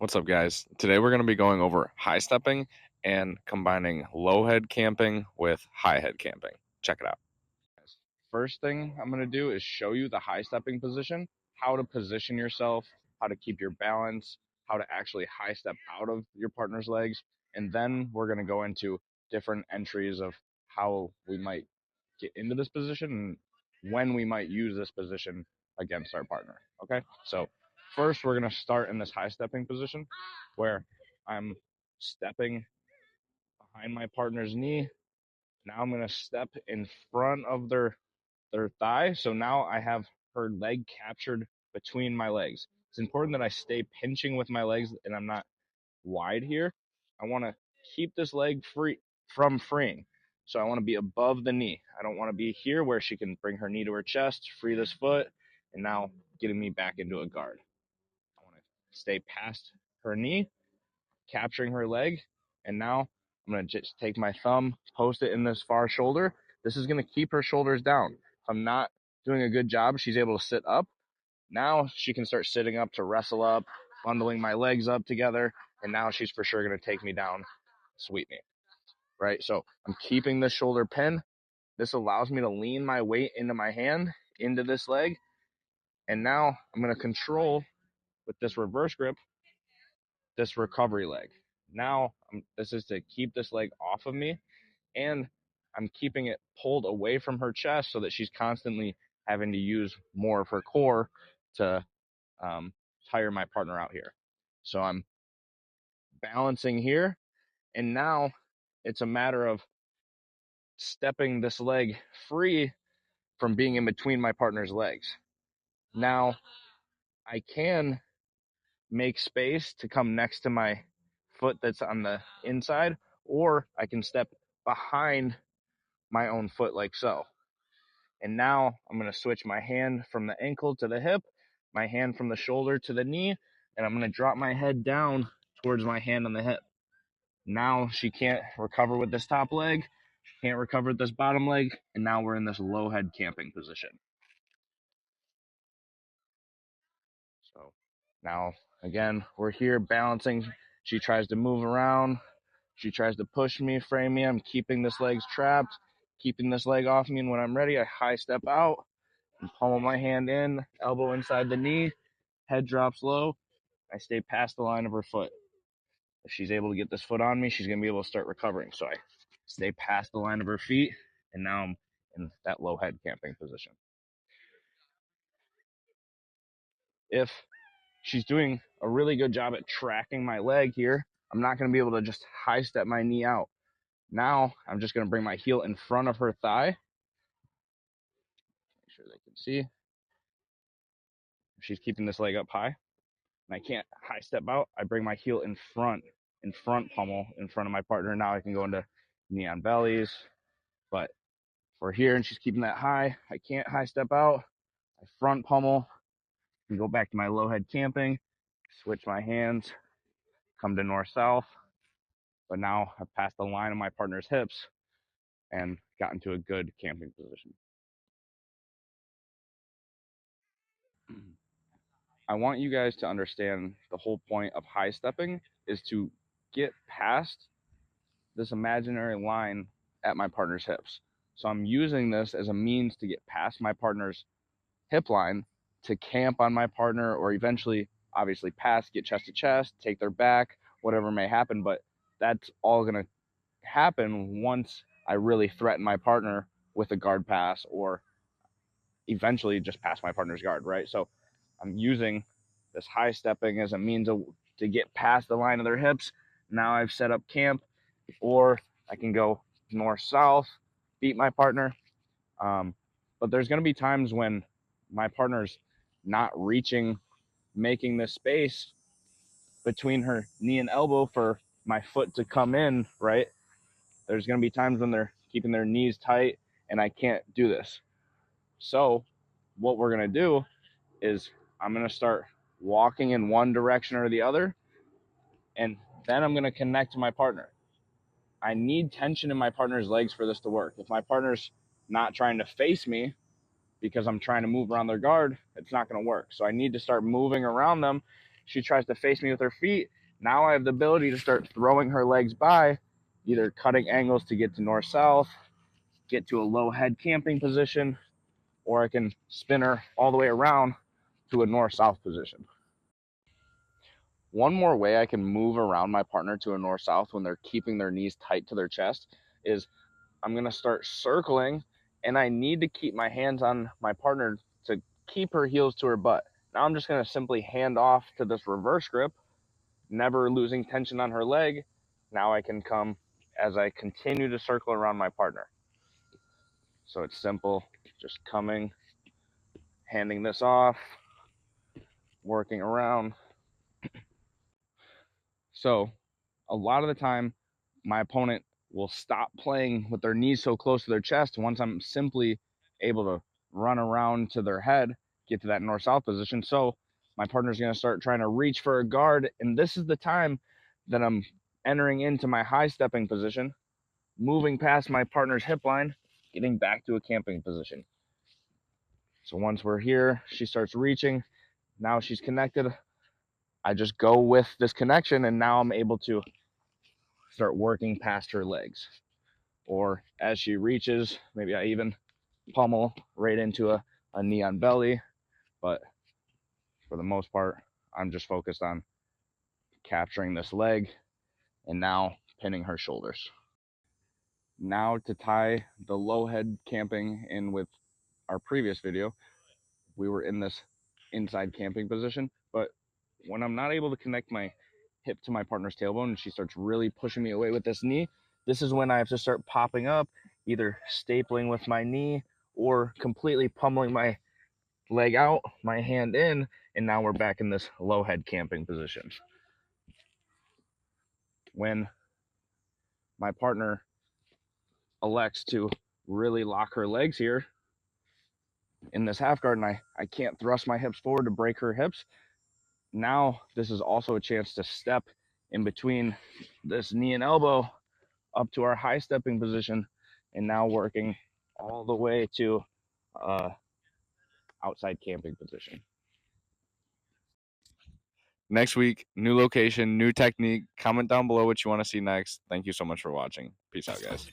What's up, guys? Today we're going to be going over high stepping and combining low head camping with high head camping. Check it out. First thing I'm going to do is show you the high stepping position, how to position yourself, how to keep your balance, how to actually high step out of your partner's legs. And then we're going to go into different entries of how we might get into this position and when we might use this position against our partner. Okay, so first we're going to start in this high stepping position where I'm stepping behind my partner's knee. Now I'm going to step in front of their thigh. So now I have her leg captured between my legs. It's important that I stay pinching with my legs and I'm not wide here. I want to keep this leg free from freeing. So I want to be above the knee. I don't want to be here where she can bring her knee to her chest, free this foot, and now getting me back into a guard. I want to stay past her knee, capturing her leg, and now I'm going to just take my thumb, post it in this far shoulder. This is going to keep her shoulders down. If I'm not doing a good job, she's able to sit up. Now she can start sitting up to wrestle up, bundling my legs up together, and now she's for sure going to take me down, sweep me, right? So I'm keeping this shoulder pin. This allows me to lean my weight into my hand, into this leg, and now I'm going to control with this reverse grip, this recovery leg. Now this is to keep this leg off of me, and I'm keeping it pulled away from her chest so that she's constantly having to use more of her core to tire my partner out here. So I'm balancing here, and now it's a matter of stepping this leg free from being in between my partner's legs. Now I can make space to come next to my foot that's on the inside, or I can step behind my own foot like so. And now I'm going to switch my hand from the ankle to the hip, my hand from the shoulder to the knee, and I'm going to drop my head down towards my hand on the hip. Now she can't recover with this top leg, can't recover with this bottom leg, and now we're in this low head camping position. So now, again, we're here balancing. She tries to move around. She tries to push me, frame me. I'm keeping this leg trapped, keeping this leg off me, and when I'm ready, I high step out and pummel my hand in, elbow inside the knee, head drops low. I stay past the line of her foot. If she's able to get this foot on me, she's going to be able to start recovering. So I stay past the line of her feet, and now I'm in that low head camping position. If she's doing a really good job at tracking my leg here, I'm not going to be able to just high step my knee out. Now I'm just going to bring my heel in front of her thigh. Make sure they can see. If she's keeping this leg up high and I can't high step out, I bring my heel in front pummel in front of my partner. Now I can go into knee on bellies. But if we're here and she's keeping that high, I can't high step out. I front pummel and go back to my low head camping, switch my hands, come to north south. But now I've passed the line of my partner's hips and got into a good camping position. I want you guys to understand the whole point of high stepping is to get past this imaginary line at my partner's hips. So I'm using this as a means to get past my partner's hip line to camp on my partner, or eventually obviously pass, get chest to chest, take their back, whatever may happen. But that's all going to happen once I really threaten my partner with a guard pass, or eventually just pass my partner's guard, right? So I'm using this high stepping as a means to get past the line of their hips. Now I've set up camp, or I can go north south, beat my partner. But there's going to be times when my partner's not reaching, making this space between her knee and elbow for my foot to come in, right? There's going to be times when they're keeping their knees tight and I can't do this. So what we're going to do is I'm going to start walking in one direction or the other, and then I'm going to connect to my partner. I need tension in my partner's legs for this to work. If my partner's not trying to face me because I'm trying to move around their guard, it's not going to work. So I need to start moving around them. she tries to face me with her feet, now I have the ability to start throwing her legs by, either cutting angles to get to north-south, get to a low head camping position, or I can spin her all the way around to a north-south position. One more way I can move around my partner to a north-south when they're keeping their knees tight to their chest is I'm going to start circling, and I need to keep my hands on my partner to keep her heels to her butt. Now I'm just going to simply hand off to this reverse grip, never losing tension on her leg. Now I can come as I continue to circle around my partner. So it's simple, just coming, handing this off, working around. So a lot of the time, my opponent will stop playing with their knees so close to their chest once I'm simply able to run around to their head, get to that north-south position. So my partner's going to start trying to reach for a guard, and this is the time that I'm entering into my high stepping position, moving past my partner's hip line, getting back to a camping position. So once we're here, she starts reaching. Now she's connected. I just go with this connection, and now I'm able to start working past her legs. Or as she reaches, maybe I even pummel right into a knee on belly. But for the most part, I'm just focused on capturing this leg and now pinning her shoulders. Now to tie the low head camping in with our previous video, we were in this inside camping position, but when I'm not able to connect my hip to my partner's tailbone and she starts really pushing me away with this knee, this is when I have to start popping up, either stapling with my knee or completely pummeling my leg out, my hand in, and now we're back in this low head camping position. When my partner elects to really lock her legs here in this half guard and I can't thrust my hips forward to break her hips, now this is also a chance to step in between this knee and elbow up to our high stepping position, and now working all the way to outside camping position. Next week, new location, new technique. Comment down below what you want to see next. Thank you so much for watching. Peace out, guys.